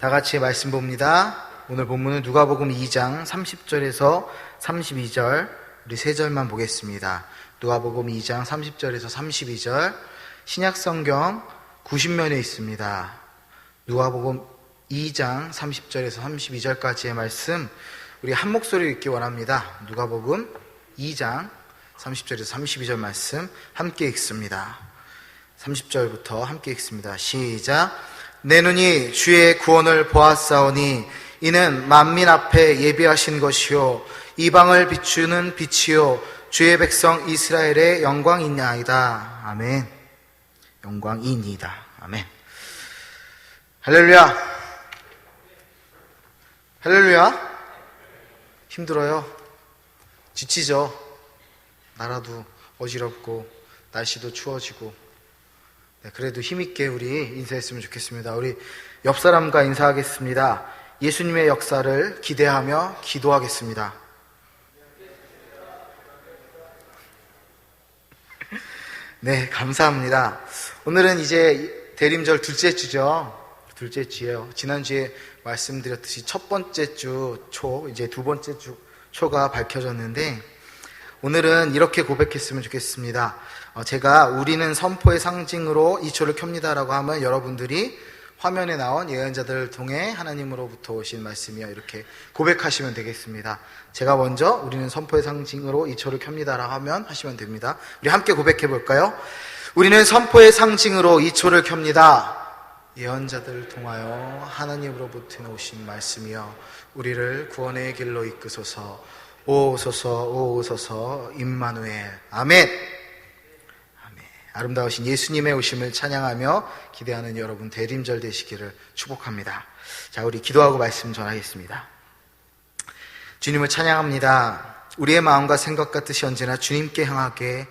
다 같이 말씀 봅니다. 오늘 본문은 누가복음 2장 30절에서 32절, 우리 세 절만 보겠습니다. 누가복음 2장 30절에서 32절, 신약성경 90면에 있습니다. 누가복음 2장 30절에서 32절까지의 말씀, 우리 한 목소리 읽기 원합니다. 누가복음 2장 30절에서 32절 말씀 함께 읽습니다. 30절부터 함께 읽습니다. 시작. 내 눈이 주의 구원을 보았사오니 이는 만민 앞에 예비하신 것이요 이방을 비추는 빛이요 주의 백성 이스라엘의 영광이니이다. 아멘. 영광이니이다. 아멘. 할렐루야. 할렐루야. 힘들어요. 지치죠. 나라도 어지럽고 날씨도 추워지고, 그래도 힘있게 우리 인사했으면 좋겠습니다. 우리 옆 사람과 인사하겠습니다. 예수님의 역사를 기대하며 기도하겠습니다. 네, 감사합니다. 오늘은 이제 대림절 둘째 주죠. 둘째 주예요. 지난주에 말씀드렸듯이 첫 번째 주 초, 이제 두 번째 주 초가 밝혀졌는데, 오늘은 이렇게 고백했으면 좋겠습니다. 제가 우리는 선포의 상징으로 이 초를 켭니다라고 하면 여러분들이 화면에 나온 예언자들을 통해 하나님으로부터 오신 말씀이요, 이렇게 고백하시면 되겠습니다. 제가 먼저 우리는 선포의 상징으로 이 초를 켭니다라고 하면 하시면 됩니다. 우리 함께 고백해 볼까요? 우리는 선포의 상징으로 이 초를 켭니다. 예언자들을 통하여 하나님으로부터 오신 말씀이요 우리를 구원의 길로 이끄소서. 오소서 오소서 임마누엘. 아멘. 아멘. 아름다우신 예수님의 오심을 찬양하며 기대하는 여러분 대림절 되시기를 축복합니다. 자, 우리 기도하고 말씀 전하겠습니다. 주님을 찬양합니다. 우리의 마음과 생각과 뜻이 언제나 주님께 향하게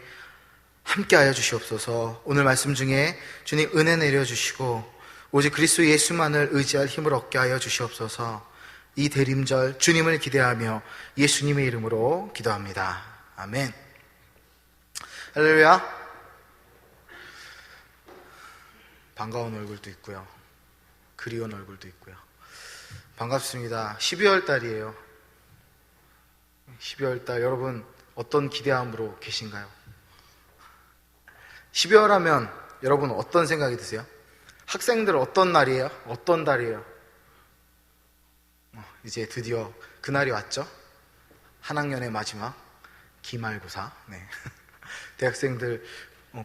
함께하여 주시옵소서. 오늘 말씀 중에 주님 은혜 내려주시고 오직 그리스도 예수만을 의지할 힘을 얻게 하여 주시옵소서. 이 대림절 주님을 기대하며 예수님의 이름으로 기도합니다. 아멘. 할렐루야. 반가운 얼굴도 있고요, 그리운 얼굴도 있고요. 반갑습니다. 12월 달이에요. 12월 달 여러분 어떤 기대함으로 계신가요? 12월 하면 여러분 어떤 생각이 드세요? 학생들 어떤 날이에요? 어떤 달이에요? 이제 드디어 그날이 왔죠. 한 학년의 마지막 기말고사. 네. 대학생들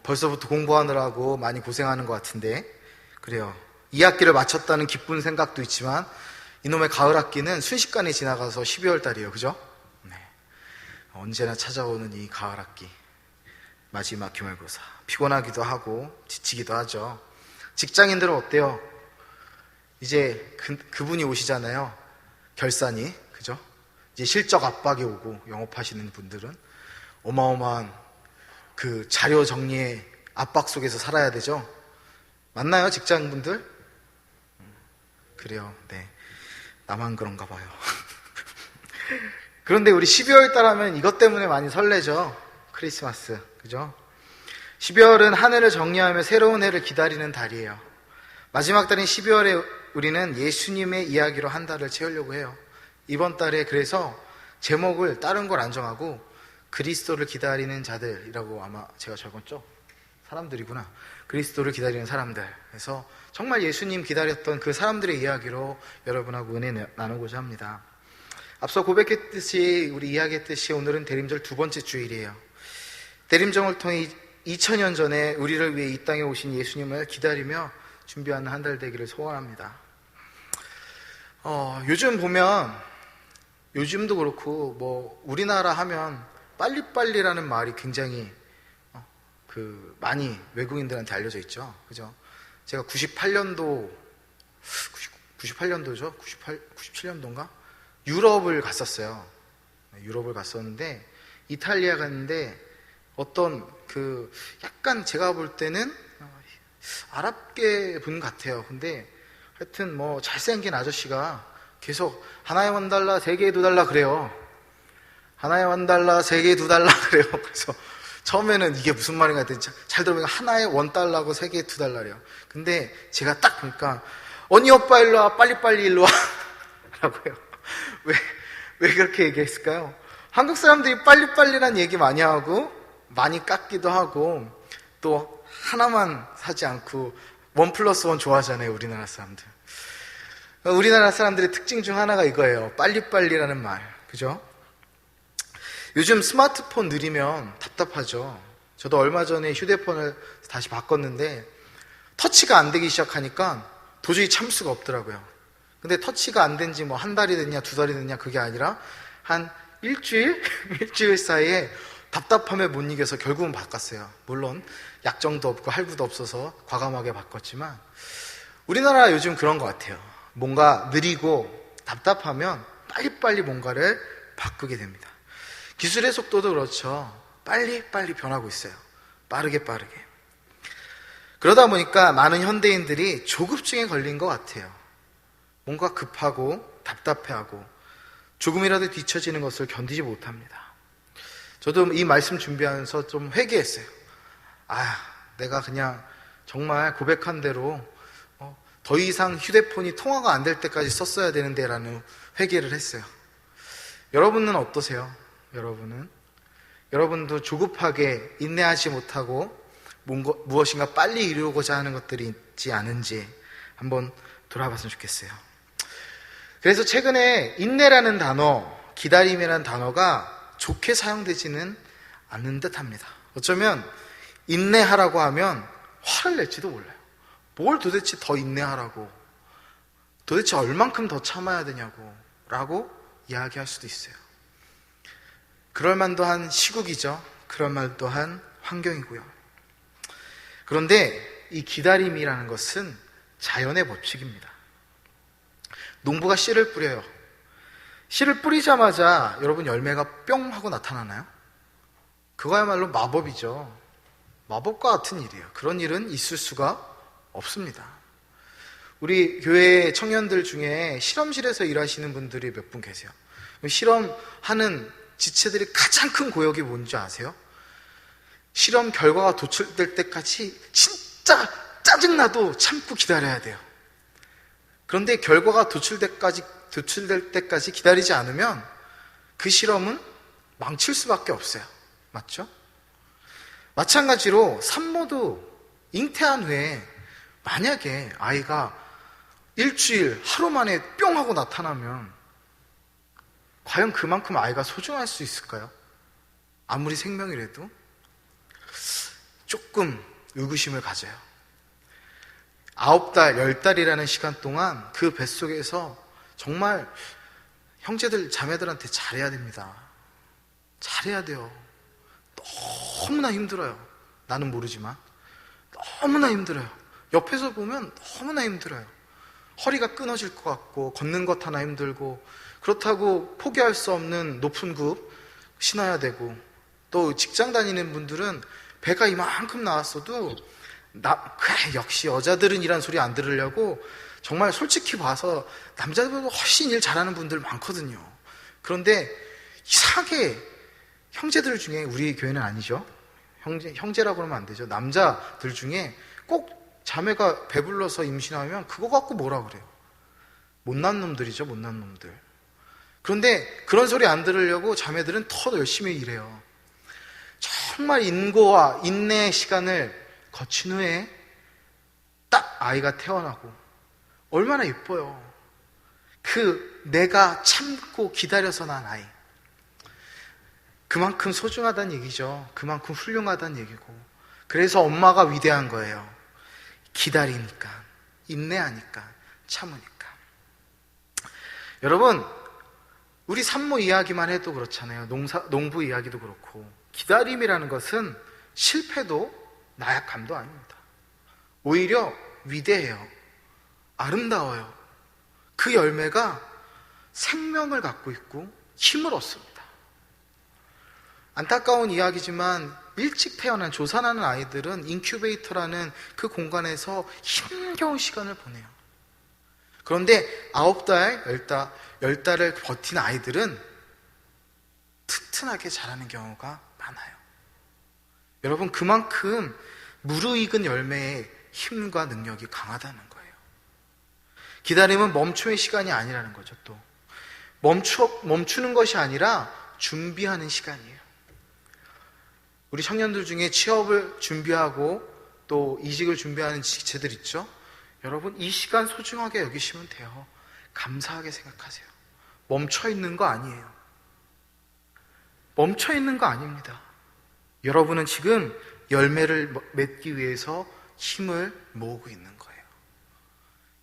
벌써부터 공부하느라고 많이 고생하는 것 같은데, 그래요. 2학기를 마쳤다는 기쁜 생각도 있지만 이놈의 가을 학기는 순식간에 지나가서 12월 달이에요. 그죠? 네. 언제나 찾아오는 이 가을 학기 마지막 기말고사, 피곤하기도 하고 지치기도 하죠. 직장인들은 어때요? 이제 그분이 오시잖아요. 결산이, 그죠? 이제 실적 압박이 오고 영업하시는 분들은 어마어마한 그 자료 정리의 압박 속에서 살아야 되죠? 맞나요, 직장분들? 그래요, 네. 나만 그런가 봐요. 그런데 우리 12월 달 하면 이것 때문에 많이 설레죠? 크리스마스, 그죠? 12월은 한 해를 정리하며 새로운 해를 기다리는 달이에요. 마지막 달인 12월에 우리는 예수님의 이야기로 한 달을 채우려고 해요. 이번 달에 그래서 제목을 다른 걸 안 정하고 그리스도를 기다리는 자들이라고 아마 제가 적었죠? 사람들이구나. 그리스도를 기다리는 사람들. 그래서 정말 예수님 기다렸던 그 사람들의 이야기로 여러분하고 은혜 나누고자 합니다. 앞서 고백했듯이, 우리 이야기했듯이 오늘은 대림절 두 번째 주일이에요. 대림절을 통해 2000년 전에 우리를 위해 이 땅에 오신 예수님을 기다리며 준비하는 한 달 되기를 소원합니다. 요즘 보면, 요즘도 그렇고 뭐 우리나라 하면 빨리빨리라는 말이 굉장히 많이 외국인들한테 알려져 있죠. 그죠? 제가 98년도죠? 97년도인가? 유럽을 갔었어요. 유럽을 갔었는데 이탈리아 갔는데 어떤 약간 제가 볼 때는 아랍계 분 같아요. 근데 하여튼 뭐 잘생긴 아저씨가 계속 하나에 $1, 3개에 $2 그래요. 하나에 $1, 3개에 $2 그래요. 그래서 처음에는 이게 무슨 말인가 했더니 잘 들어보니까 하나에 $1고 3개에 $2래요. 근데 제가 딱 보니까 언니 오빠 일로 와, 빨리빨리 일로 와 라고요. 왜 그렇게 얘기했을까요? 한국 사람들이 빨리빨리란 얘기 많이 하고 많이 깎기도 하고 또 하나만 사지 않고 1+1 좋아하잖아요. 우리나라 사람들. 우리나라 사람들의 특징 중 하나가 이거예요. 빨리빨리라는 말. 그죠? 요즘 스마트폰 느리면 답답하죠. 저도 얼마 전에 휴대폰을 다시 바꿨는데 터치가 안 되기 시작하니까 도저히 참을 수가 없더라고요. 근데 터치가 안 된 지 뭐 한 달이 됐냐 2달이 됐냐 그게 아니라 한 일주일 사이에 답답함에 못 이겨서 결국은 바꿨어요. 물론 약정도 없고 할부도 없어서 과감하게 바꿨지만 우리나라 요즘 그런 것 같아요. 뭔가 느리고 답답하면 빨리빨리 뭔가를 바꾸게 됩니다. 기술의 속도도 그렇죠. 빨리빨리 변하고 있어요. 빠르게. 그러다 보니까 많은 현대인들이 조급증에 걸린 것 같아요. 뭔가 급하고 답답해하고 조금이라도 뒤처지는 것을 견디지 못합니다. 저도 이 말씀 준비하면서 좀 회개했어요. 내가 그냥 정말 고백한 대로 더 이상 휴대폰이 통화가 안 될 때까지 썼어야 되는데 라는 회개를 했어요. 여러분은 어떠세요? 여러분도 조급하게 인내하지 못하고 무엇인가 빨리 이루고자 하는 것들이 있지 않은지 한번 돌아봤으면 좋겠어요. 그래서 최근에 인내라는 단어, 기다림이라는 단어가 좋게 사용되지는 않는 듯 합니다. 어쩌면 인내하라고 하면 화를 낼지도 몰라요. 뭘 도대체 더 인내하라고, 도대체 얼만큼 더 참아야 되냐고 라고 이야기할 수도 있어요. 그럴 만도 한 시국이죠. 그럴 만도 한 환경이고요. 그런데 이 기다림이라는 것은 자연의 법칙입니다. 농부가 씨를 뿌려요. 씨를 뿌리자마자 여러분 열매가 뿅 하고 나타나나요? 그거야말로 마법이죠. 마법과 같은 일이에요. 그런 일은 있을 수가 없습니다. 우리 교회 청년들 중에 실험실에서 일하시는 분들이 몇 분 계세요. 실험하는 지체들이 가장 큰 고역이 뭔지 아세요? 실험 결과가 도출될 때까지 진짜 짜증나도 참고 기다려야 돼요. 그런데 결과가 도출될 때까지 기다리지 않으면 그 실험은 망칠 수밖에 없어요. 맞죠? 마찬가지로 산모도 잉태한 후에 만약에 아이가 일주일 하루 만에 뿅 하고 나타나면 과연 그만큼 아이가 소중할 수 있을까요? 아무리 생명이라도 조금 의구심을 가져요. 9달, 10달이라는 시간 동안 그 뱃속에서 정말 형제들, 자매들한테 잘해야 됩니다. 잘해야 돼요. 너무나 힘들어요. 나는 모르지만 너무나 힘들어요. 옆에서 보면 너무나 힘들어요. 허리가 끊어질 것 같고 걷는 것 하나 힘들고 그렇다고 포기할 수 없는 높은 굽 신어야 되고 또 직장 다니는 분들은 배가 이만큼 나왔어도 그래 역시 여자들은 이란 소리 안 들으려고 정말 솔직히 봐서 남자들보다 훨씬 일 잘하는 분들 많거든요. 그런데 이상하게 형제들 중에 우리 교회는 아니죠. 형제라고 하면 안 되죠. 남자들 중에 꼭 자매가 배불러서 임신하면 그거 갖고 뭐라 그래요. 못난 놈들이죠. 못난 놈들. 그런데 그런 소리 안 들으려고 자매들은 더 열심히 일해요. 정말 인고와 인내의 시간을 거친 후에 딱 아이가 태어나고 얼마나 예뻐요. 내가 참고 기다려서 난 아이. 그만큼 소중하다는 얘기죠. 그만큼 훌륭하다는 얘기고. 그래서 엄마가 위대한 거예요. 기다리니까, 인내하니까, 참으니까. 여러분, 우리 산모 이야기만 해도 그렇잖아요. 농부 이야기도 그렇고. 기다림이라는 것은 실패도 나약함도 아닙니다. 오히려 위대해요. 아름다워요. 그 열매가 생명을 갖고 있고 힘을 얻습니다. 안타까운 이야기지만 일찍 태어난 조산하는 아이들은 인큐베이터라는 그 공간에서 힘겨운 시간을 보내요. 그런데 9달, 10달을 버틴 아이들은 튼튼하게 자라는 경우가 많아요. 여러분, 그만큼 무르익은 열매의 힘과 능력이 강하다는 거예요. 기다림은 멈춤의 시간이 아니라는 거죠. 또 멈추는 것이 아니라 준비하는 시간이에요. 우리 청년들 중에 취업을 준비하고 또 이직을 준비하는 직책들 있죠. 여러분, 이 시간 소중하게 여기시면 돼요. 감사하게 생각하세요. 멈춰 있는 거 아니에요. 멈춰 있는 거 아닙니다. 여러분은 지금 열매를 맺기 위해서 힘을 모으고 있는 거예요.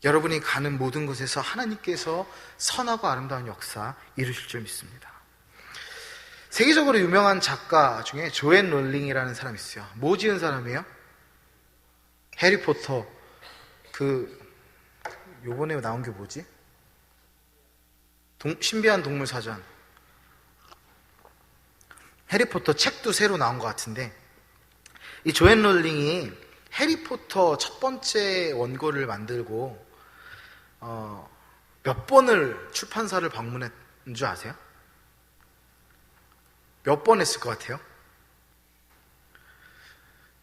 여러분이 가는 모든 곳에서 하나님께서 선하고 아름다운 역사 이루실 줄 믿습니다. 세계적으로 유명한 작가 중에 조앤 롤링이라는 사람이 있어요. 뭐 지은 사람이에요? 해리포터, 요번에 나온 게 뭐지? 신비한 동물 사전. 해리포터 책도 새로 나온 것 같은데, 이 조앤 롤링이 해리포터 첫 번째 원고를 만들고 몇 번을 출판사를 방문했는 줄 아세요? 몇 번 했을 것 같아요?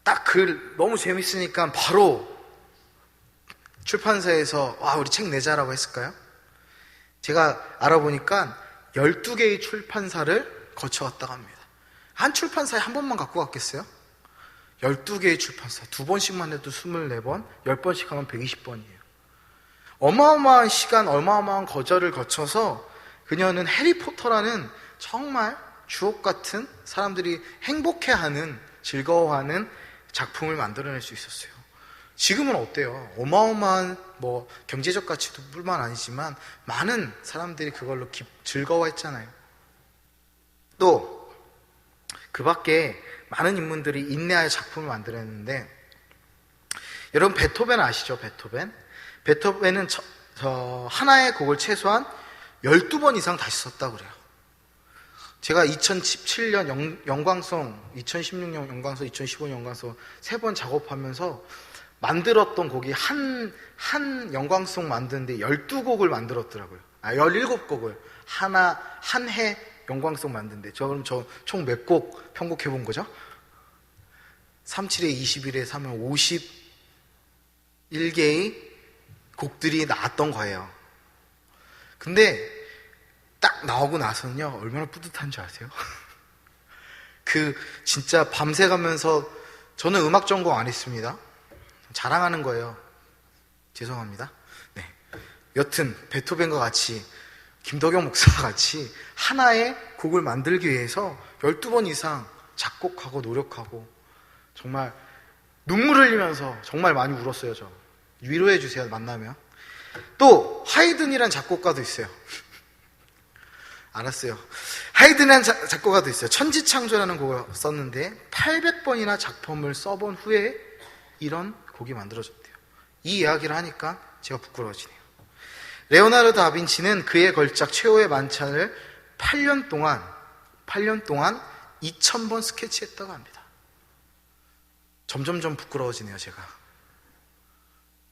딱 글 너무 재밌으니까 바로 출판사에서 와, 우리 책 내자라고 했을까요? 제가 알아보니까 12개의 출판사를 거쳐왔다고 합니다. 한 출판사에 한 번만 갖고 갔겠어요? 12개의 출판사, 2번씩만 해도 24번, 10번씩 하면 120번이에요. 어마어마한 시간, 어마어마한 거절을 거쳐서 그녀는 해리포터라는 정말 주옥 같은, 사람들이 행복해하는, 즐거워하는 작품을 만들어낼 수 있었어요. 지금은 어때요? 어마어마한 경제적 가치도 뿐만 아니지만 많은 사람들이 그걸로 즐거워했잖아요. 또 그 밖에 많은 인물들이 인내하여 작품을 만들어냈는데, 여러분 베토벤 아시죠? 베토벤은 하나의 곡을 최소한 12번 이상 다시 썼다고 그래요. 제가 2017년 영광송, 2016년 영광송, 2015년 영광송 3번 작업하면서 만들었던 곡이 한 영광송 만드는데 12곡을 만들었더라고요. 17곡을 한 해 영광송 만드는데, 그럼 총 몇 곡 편곡해 본 거죠? 37에 21에 3면 51개의 곡들이 나왔던 거예요. 근데 딱 나오고 나서는요, 얼마나 뿌듯한 줄 아세요? 진짜 밤새 가면서, 저는 음악 전공 안 했습니다. 자랑하는 거예요. 죄송합니다. 네. 여튼 베토벤과 같이, 김덕영 목사와 같이 하나의 곡을 만들기 위해서 12번 이상 작곡하고 노력하고, 정말 눈물 흘리면서 정말 많이 울었어요. 저 위로해 주세요, 만나면. 또 하이든이란 작곡가도 있어요. 알았어요. 하이든이란 작곡가도 있어요. 천지창조라는 곡을 썼는데 800번이나 작품을 써본 후에 이런 곡이 만들어졌대요. 이 이야기를 하니까 제가 부끄러워지네요. 레오나르도 다빈치는 그의 걸작 최후의 만찬을 8년 동안 2000번 스케치했다고 합니다. 점점점 부끄러워지네요, 제가.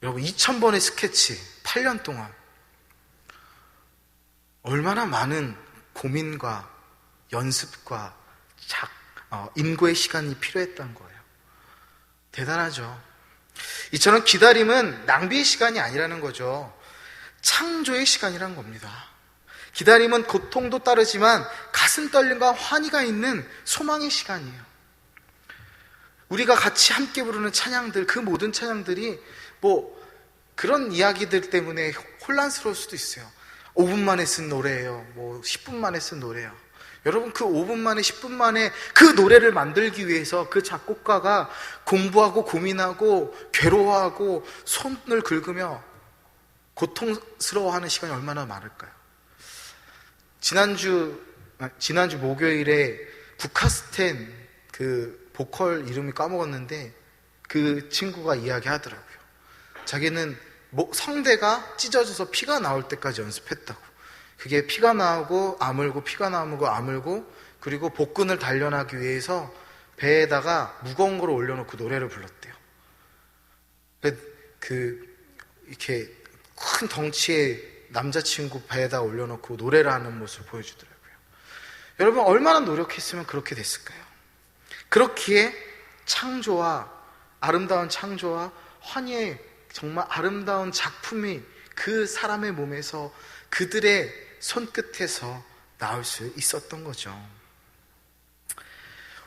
여러분, 2000번의 스케치, 8년 동안 얼마나 많은 고민과 연습과 인고의 시간이 필요했던 거예요. 대단하죠. 이처럼 기다림은 낭비의 시간이 아니라는 거죠. 창조의 시간이란 겁니다. 기다림은 고통도 따르지만 가슴 떨림과 환희가 있는 소망의 시간이에요. 우리가 같이 함께 부르는 찬양들, 그 모든 찬양들이 그런 이야기들 때문에 혼란스러울 수도 있어요. 5분 만에 쓴 노래예요. 10분 만에 쓴 노래예요. 여러분, 그 5분 만에 10분 만에 그 노래를 만들기 위해서 그 작곡가가 공부하고 고민하고 괴로워하고 손을 긁으며 고통스러워하는 시간이 얼마나 많을까요? 지난주 목요일에 부카스텐 보컬 이름이 까먹었는데 그 친구가 이야기하더라고요. 자기는 성대가 찢어져서 피가 나올 때까지 연습했다고. 그게 피가 나오고 아물고 피가 나오고 아물고, 그리고 복근을 단련하기 위해서 배에다가 무거운 걸 올려놓고 노래를 불렀대요. 이렇게 큰 덩치의 남자친구 배에다 올려놓고 노래를 하는 모습을 보여주더라고요. 여러분, 얼마나 노력했으면 그렇게 됐을까요? 그렇기에 아름다운 창조와 환희의 정말 아름다운 작품이 그 사람의 몸에서, 그들의 손끝에서 나올 수 있었던 거죠.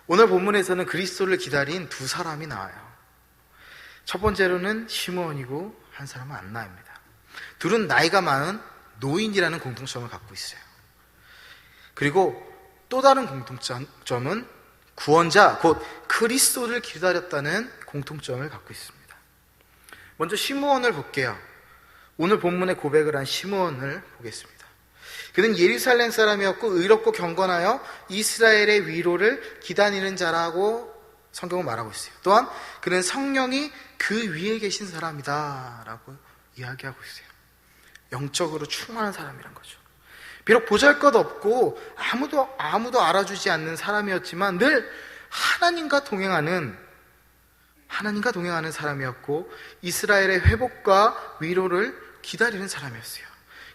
오늘 본문에서는 그리스도를 기다린 두 사람이 나와요. 첫 번째로는 시므온이고 한 사람은 안나입니다. 둘은 나이가 많은 노인이라는 공통점을 갖고 있어요. 그리고 또 다른 공통점은 구원자, 곧 그리스도를 기다렸다는 공통점을 갖고 있습니다. 먼저 시므온을 볼게요. 오늘 본문에 고백을 한 시므온을 보겠습니다. 그는 예루살렘 사람이었고 의롭고 경건하여 이스라엘의 위로를 기다리는 자라고 성경은 말하고 있어요. 또한 그는 성령이 그 위에 계신 사람이다 라고 이야기하고 있어요. 영적으로 충만한 사람이란 거죠. 비록 보잘것없고 아무도 알아주지 않는 사람이었지만 늘 하나님과 동행하는 사람이었고 이스라엘의 회복과 위로를 기다리는 사람이었어요.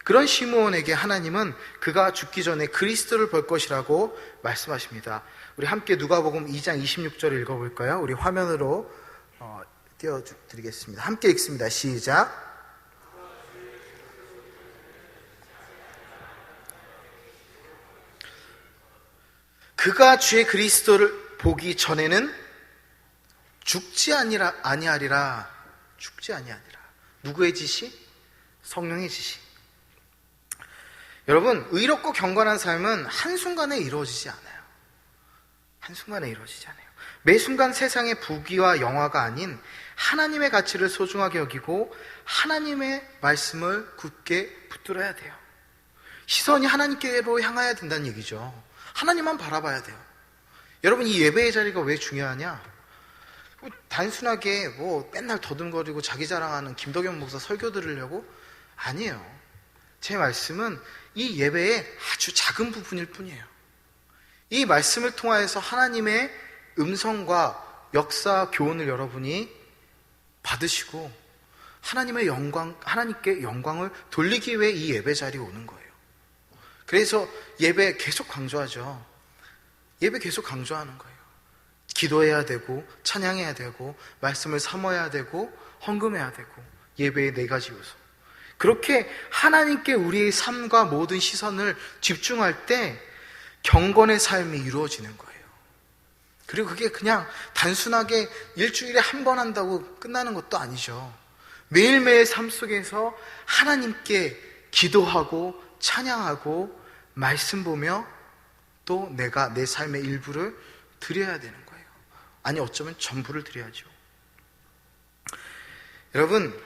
그런 시므온에게 하나님은 그가 죽기 전에 그리스도를 볼 것이라고 말씀하십니다. 우리 함께 누가복음 2장 26절을 읽어볼까요? 우리 화면으로 띄워드리겠습니다. 함께 읽습니다. 시작. 그가 주의 그리스도를 보기 전에는 죽지 아니하리라. 누구의 지시? 성령의 지시. 여러분, 의롭고 경건한 삶은 한순간에 이루어지지 않아요. 매 순간 세상의 부귀와 영화가 아닌 하나님의 가치를 소중하게 여기고 하나님의 말씀을 굳게 붙들어야 돼요. 시선이 하나님께로 향해야 된다는 얘기죠. 하나님만 바라봐야 돼요. 여러분, 이 예배의 자리가 왜 중요하냐? 단순하게 맨날 더듬거리고 자기 자랑하는 김덕현 목사 설교 들으려고? 아니에요. 제 말씀은 이 예배의 아주 작은 부분일 뿐이에요. 이 말씀을 통하여서 하나님의 음성과 역사 교훈을 여러분이 받으시고 하나님께 영광을 돌리기 위해 이 예배 자리에 오는 거예요. 그래서 예배 계속 강조하죠. 예배 계속 강조하는 거예요. 기도해야 되고 찬양해야 되고 말씀을 사모해야 되고 헌금해야 되고 예배의 4가지 요소. 그렇게 하나님께 우리의 삶과 모든 시선을 집중할 때 경건의 삶이 이루어지는 거예요. 그리고 그게 그냥 단순하게 일주일에 한 번 한다고 끝나는 것도 아니죠. 매일매일 삶 속에서 하나님께 기도하고 찬양하고 말씀 보며 또 내가 내 삶의 일부를 드려야 되는 거예요. 아니, 어쩌면 전부를 드려야죠. 여러분,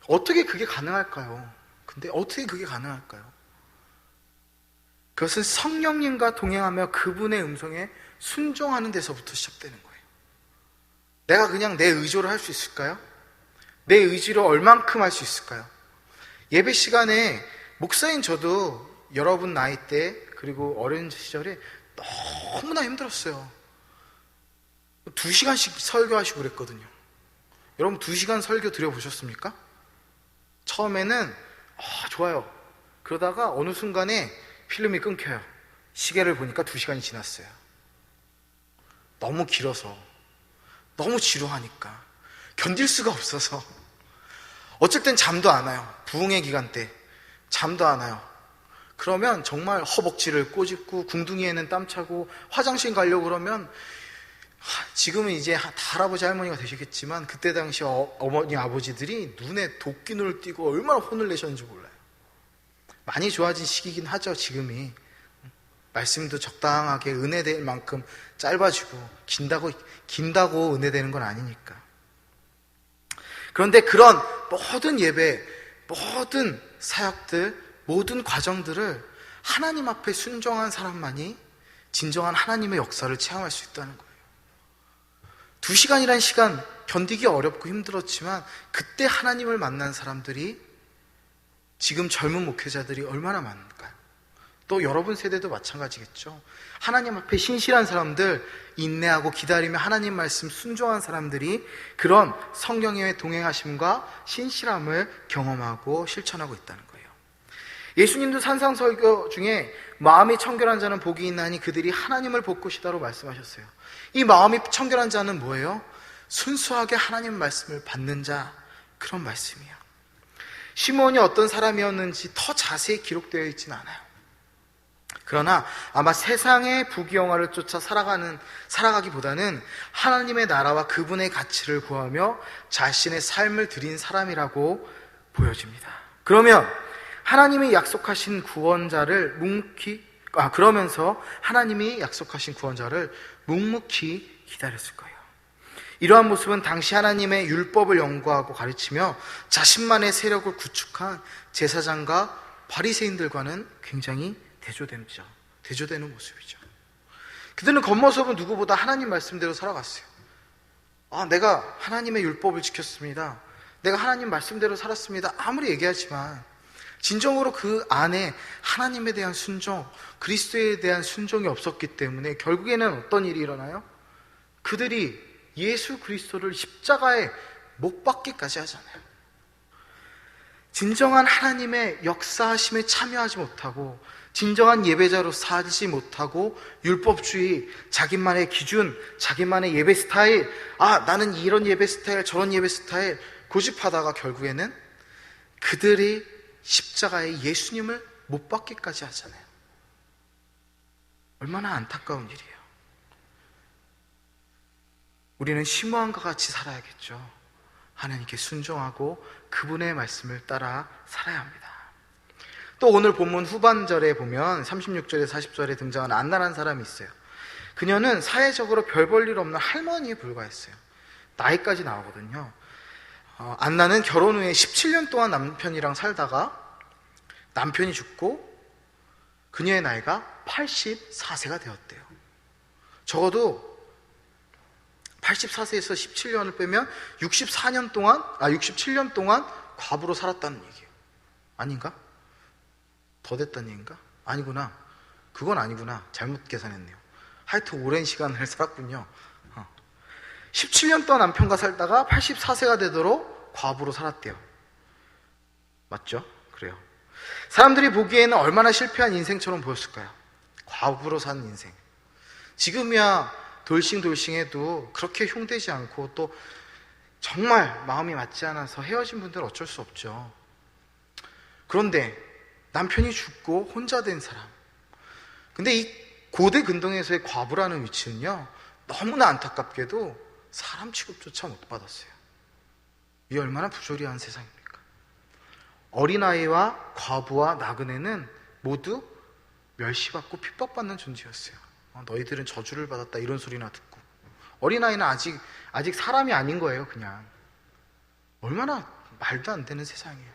어떻게 그게 가능할까요? 근데 어떻게 그게 가능할까요? 그것은 성령님과 동행하며 그분의 음성에 순종하는 데서부터 시작되는 거예요. 내가 그냥 내 의지로 할 수 있을까요? 내 의지로 얼만큼 할 수 있을까요? 예배 시간에 목사인 저도 여러분 나이 때 그리고 어린 시절에 너무나 힘들었어요. 2시간씩 설교하시고 그랬거든요. 여러분 2시간 설교 들어보셨습니까? 처음에는 좋아요. 그러다가 어느 순간에 필름이 끊겨요. 시계를 보니까 2시간이 지났어요. 너무 길어서, 너무 지루하니까, 견딜 수가 없어서 어쩔 땐 잠도 안 와요. 부흥의 기간 때 잠도 안 와요. 그러면 정말 허벅지를 꼬집고 궁둥이에는 땀 차고 화장실 가려고 그러면, 지금은 이제 다 할아버지 할머니가 되시겠지만 그때 당시 어머니 아버지들이 눈에 도끼눈을 띄고 얼마나 혼을 내셨는지 몰라요. 많이 좋아진 시기긴 하죠. 지금이 말씀도 적당하게 은혜될 만큼 짧아지고 긴다고 은혜되는 건 아니니까. 그런데 그런 모든 예배, 모든 사역들, 모든 과정들을 하나님 앞에 순종한 사람만이 진정한 하나님의 역사를 체험할 수 있다는 거예요. 2시간이라는 시간 견디기 어렵고 힘들었지만 그때 하나님을 만난 사람들이 지금 젊은 목회자들이 얼마나 많을까요? 또 여러분 세대도 마찬가지겠죠. 하나님 앞에 신실한 사람들, 인내하고 기다리며 하나님 말씀 순종한 사람들이 그런 성령의 동행하심과 신실함을 경험하고 실천하고 있다는 거예요. 예수님도 산상설교 중에 마음이 청결한 자는 복이 있나니 그들이 하나님을 볼 것이다로 말씀하셨어요. 이 마음이 청결한 자는 뭐예요? 순수하게 하나님 말씀을 받는 자, 그런 말씀이에요. 시몬이 어떤 사람이었는지 더 자세히 기록되어 있지는 않아요. 그러나 아마 세상의 부귀영화를 쫓아 살아가기보다는 하나님의 나라와 그분의 가치를 구하며 자신의 삶을 드린 사람이라고 보여집니다. 그러면 하나님이 약속하신 구원자를 그러면서 하나님이 약속하신 구원자를 묵묵히 기다렸을 거예요. 이러한 모습은 당시 하나님의 율법을 연구하고 가르치며 자신만의 세력을 구축한 제사장과 바리새인들과는 굉장히 대조되는 모습이죠. 그들은 겉모습은 누구보다 하나님 말씀대로 살아갔어요. 내가 하나님의 율법을 지켰습니다. 내가 하나님 말씀대로 살았습니다. 아무리 얘기하지만 진정으로 그 안에 하나님에 대한 순종, 그리스도에 대한 순종이 없었기 때문에 결국에는 어떤 일이 일어나요? 그들이 예수 그리스도를 십자가에 못 박기까지 하잖아요. 진정한 하나님의 역사하심에 참여하지 못하고 진정한 예배자로 살지 못하고 율법주의, 자기만의 기준, 자기만의 예배 스타일, 나는 이런 예배 스타일, 저런 예배 스타일 고집하다가 결국에는 그들이 십자가에 예수님을 못 박기까지 하잖아요. 얼마나 안타까운 일이에요. 우리는 시므온과 같이 살아야겠죠. 하나님께 순종하고 그분의 말씀을 따라 살아야 합니다. 또 오늘 본문 후반절에 보면 36절에 40절에 등장하는 안나라는 사람이 있어요. 그녀는 사회적으로 별 볼 일 없는 할머니에 불과했어요. 나이까지 나오거든요. 안나는 결혼 후에 17년 동안 남편이랑 살다가 남편이 죽고 그녀의 나이가 84세가 되었대요. 적어도 84세에서 17년을 빼면 67년 동안 과부로 살았다는 얘기예요. 아닌가? 더 됐다는 얘기인가? 아니구나. 그건 아니구나. 잘못 계산했네요. 하여튼 오랜 시간을 살았군요. 17년 동안 남편과 살다가 84세가 되도록 과부로 살았대요. 맞죠? 그래요. 사람들이 보기에는 얼마나 실패한 인생처럼 보였을까요? 과부로 산 인생. 지금이야 돌싱돌싱해도 그렇게 흉되지 않고 또 정말 마음이 맞지 않아서 헤어진 분들은 어쩔 수 없죠. 그런데 남편이 죽고 혼자 된 사람. 근데 이 고대 근동에서의 과부라는 위치는요, 너무나 안타깝게도 사람 취급조차 못 받았어요. 이 얼마나 부조리한 세상입니까? 어린아이와 과부와 나그네는 모두 멸시받고 핍박받는 존재였어요. 너희들은 저주를 받았다 이런 소리나 듣고, 어린아이는 아직 사람이 아닌 거예요. 그냥 얼마나 말도 안 되는 세상이에요.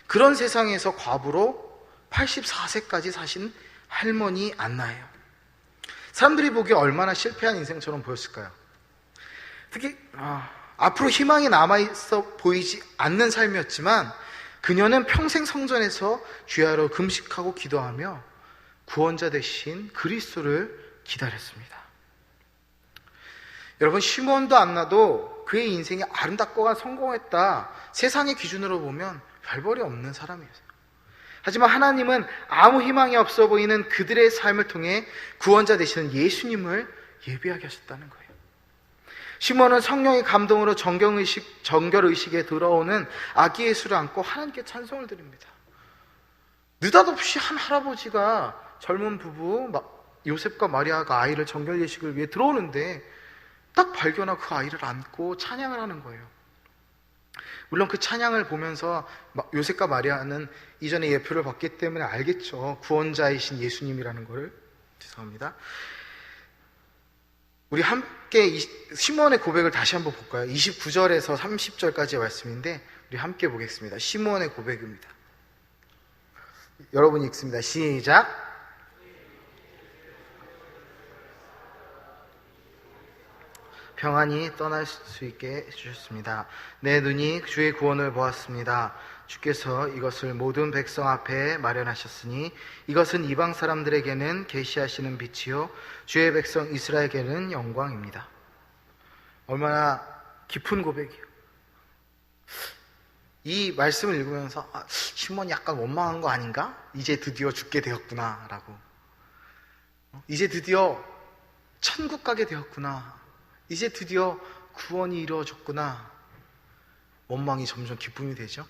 그런 세상에서 과부로 84세까지 사신 할머니 안나예요. 사람들이 보기에 얼마나 실패한 인생처럼 보였을까요? 특히 앞으로 희망이 남아있어 보이지 않는 삶이었지만 그녀는 평생 성전에서 주야로 금식하고 기도하며 구원자 되신 그리스도를 기다렸습니다. 여러분, 시므온도 안나도 그의 인생이 아름답고 성공했다, 세상의 기준으로 보면 별벌이 없는 사람이었어요. 하지만 하나님은 아무 희망이 없어 보이는 그들의 삶을 통해 구원자 되시는 예수님을 예비하게 하셨다는 거예요. 시므온은 성령의 감동으로 정결의식에 들어오는 아기 예수를 안고 하나님께 찬송을 드립니다. 느닷없이 한 할아버지가 젊은 부부 요셉과 마리아가 아이를 정결예식을 위해 들어오는데 딱 발견하고 그 아이를 안고 찬양을 하는 거예요. 물론 그 찬양을 보면서 요셉과 마리아는 이전에 예표를 봤기 때문에 알겠죠. 구원자이신 예수님이라는 거를. 죄송합니다. 우리 함께 시므온의 고백을 다시 한번 볼까요? 29절에서 30절까지의 말씀인데 우리 함께 보겠습니다. 시므온의 고백입니다. 여러분이 읽습니다. 시작. 평안히 떠날 수 있게 해주셨습니다. 내 눈이 주의 구원을 보았습니다. 주께서 이것을 모든 백성 앞에 마련하셨으니 이것은 이방 사람들에게는 계시하시는 빛이요 주의 백성 이스라엘에게는 영광입니다. 얼마나 깊은 고백이에요. 이 말씀을 읽으면서 시몬이 약간 원망한 거 아닌가? 이제 드디어 죽게 되었구나 라고, 이제 드디어 천국 가게 되었구나, 이제 드디어 구원이 이루어졌구나. 원망이 점점 기쁨이 되죠.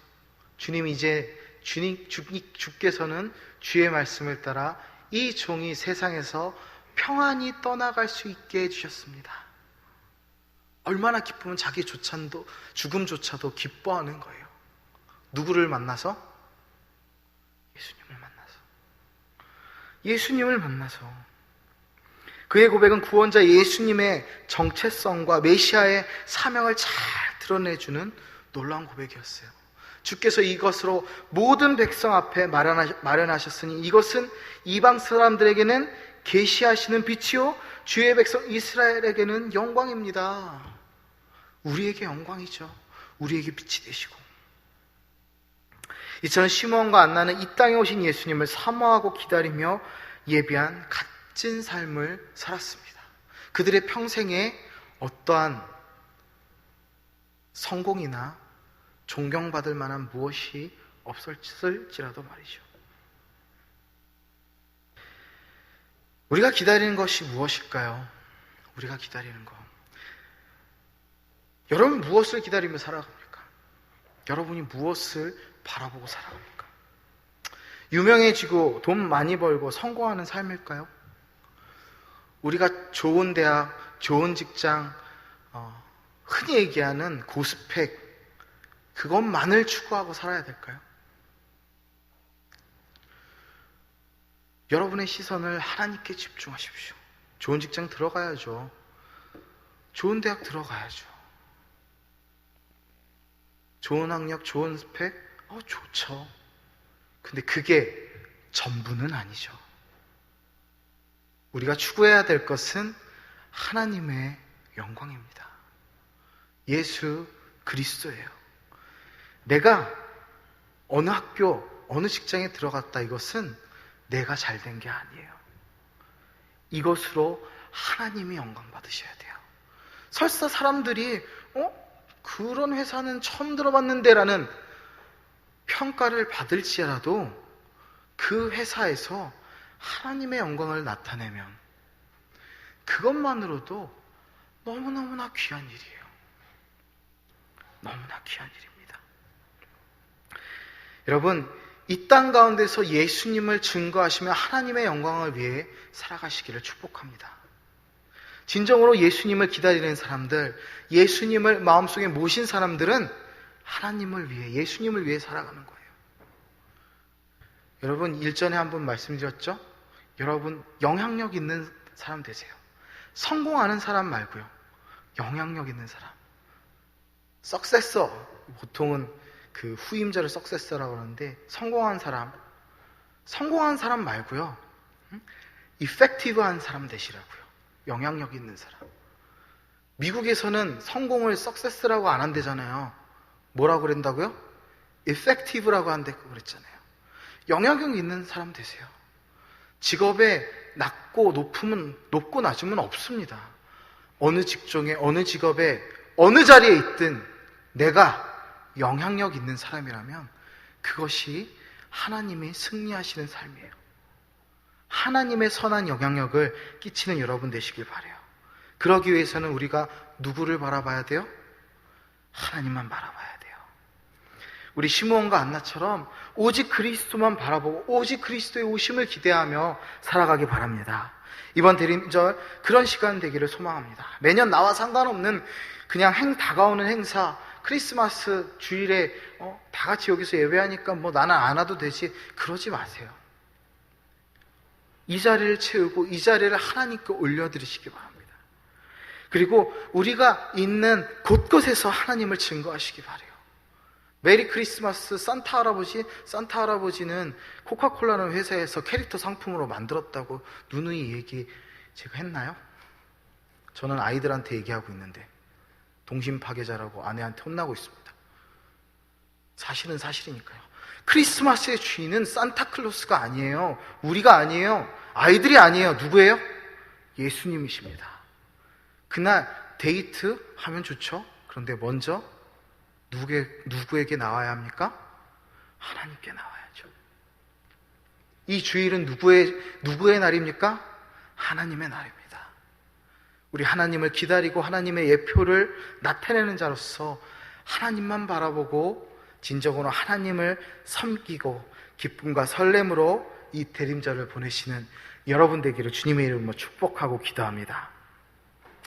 주님 이제 주께서는 주의 말씀을 따라 이 종이 세상에서 평안히 떠나갈 수 있게 해주셨습니다. 얼마나 기쁘면 자기 죽음조차도 기뻐하는 거예요. 누구를 만나서? 예수님을 만나서. 그의 고백은 구원자 예수님의 정체성과 메시아의 사명을 잘 드러내주는 놀라운 고백이었어요. 주께서 이것으로 모든 백성 앞에 마련하셨으니 이것은 이방 사람들에게는 계시하시는 빛이요 주의 백성 이스라엘에게는 영광입니다. 우리에게 영광이죠. 우리에게 빛이 되시고. 이처럼 시므온과 안나는 이 땅에 오신 예수님을 사모하고 기다리며 예비한 값진 삶을 살았습니다. 그들의 평생에 어떠한 성공이나 존경받을 만한 무엇이 없었을지라도 말이죠. 우리가 기다리는 것이 무엇일까요? 우리가 기다리는 것. 여러분 무엇을 기다리며 살아갑니까? 여러분이 무엇을 바라보고 살아갑니까? 유명해지고 돈 많이 벌고 성공하는 삶일까요? 우리가 좋은 대학, 좋은 직장, 흔히 얘기하는 고스펙, 그것만을 추구하고 살아야 될까요? 여러분의 시선을 하나님께 집중하십시오. 좋은 직장 들어가야죠. 좋은 대학 들어가야죠. 좋은 학력, 좋은 스펙, 좋죠. 근데 그게 전부는 아니죠. 우리가 추구해야 될 것은 하나님의 영광입니다. 예수 그리스도예요. 내가 어느 학교, 어느 직장에 들어갔다 이것은 내가 잘된 게 아니에요. 이것으로 하나님이 영광 받으셔야 돼요. 설사 사람들이 그런 회사는 처음 들어봤는데 라는 평가를 받을지라도 그 회사에서 하나님의 영광을 나타내면 그것만으로도 너무너무나 귀한 일이에요. 너무나 귀한 일입니다. 여러분, 이 땅 가운데서 예수님을 증거하시며 하나님의 영광을 위해 살아가시기를 축복합니다. 진정으로 예수님을 기다리는 사람들, 예수님을 마음속에 모신 사람들은 하나님을 위해, 예수님을 위해 살아가는 거예요. 여러분, 일전에 한번 말씀드렸죠? 여러분, 영향력 있는 사람 되세요. 성공하는 사람 말고요. 영향력 있는 사람. 석세서, 보통은 그 후임자를 석세서라고 하는데, 성공한 사람 말고요. 이펙티브한 사람 되시라고요. 영향력 있는 사람. 미국에서는 성공을 석세스라고 안 한대잖아요. 뭐라고 그랬다고요? effective라고 한다고 그랬잖아요. 영향력 있는 사람 되세요. 직업에 높고 낮음은 없습니다. 어느 직종에, 어느 직업에, 어느 자리에 있든 내가 영향력 있는 사람이라면 그것이 하나님이 승리하시는 삶이에요. 하나님의 선한 영향력을 끼치는 여러분 되시길 바라요. 그러기 위해서는 우리가 누구를 바라봐야 돼요? 하나님만 바라봐야 돼요. 우리 시므온과 안나처럼 오직 그리스도만 바라보고 오직 그리스도의 오심을 기대하며 살아가기 바랍니다. 이번 대림절 그런 시간 되기를 소망합니다. 매년 나와 상관없는 그냥 다가오는 행사, 크리스마스 주일에 다 같이 여기서 예배하니까 나는 안 와도 되지, 그러지 마세요. 이 자리를 채우고 이 자리를 하나님께 올려드리시기 바랍니다. 그리고 우리가 있는 곳곳에서 하나님을 증거하시기 바라요. 메리 크리스마스 산타 할아버지는 코카콜라라는 회사에서 캐릭터 상품으로 만들었다고 누누이 얘기 제가 했나요? 저는 아이들한테 얘기하고 있는데 동심 파괴자라고 아내한테 혼나고 있습니다. 사실은 사실이니까요. 크리스마스의 주인은 산타클로스가 아니에요. 우리가 아니에요. 아이들이 아니에요. 누구예요? 예수님이십니다. 그날 데이트 하면 좋죠. 그런데 먼저 누구에게 나와야 합니까? 하나님께 나와야죠. 이 주일은 누구의 날입니까? 하나님의 날입니다. 우리 하나님을 기다리고 하나님의 예표를 나타내는 자로서 하나님만 바라보고 진정으로 하나님을 섬기고 기쁨과 설렘으로 이 대림절을 보내시는 여러분 되기를 주님의 이름으로 축복하고 기도합니다.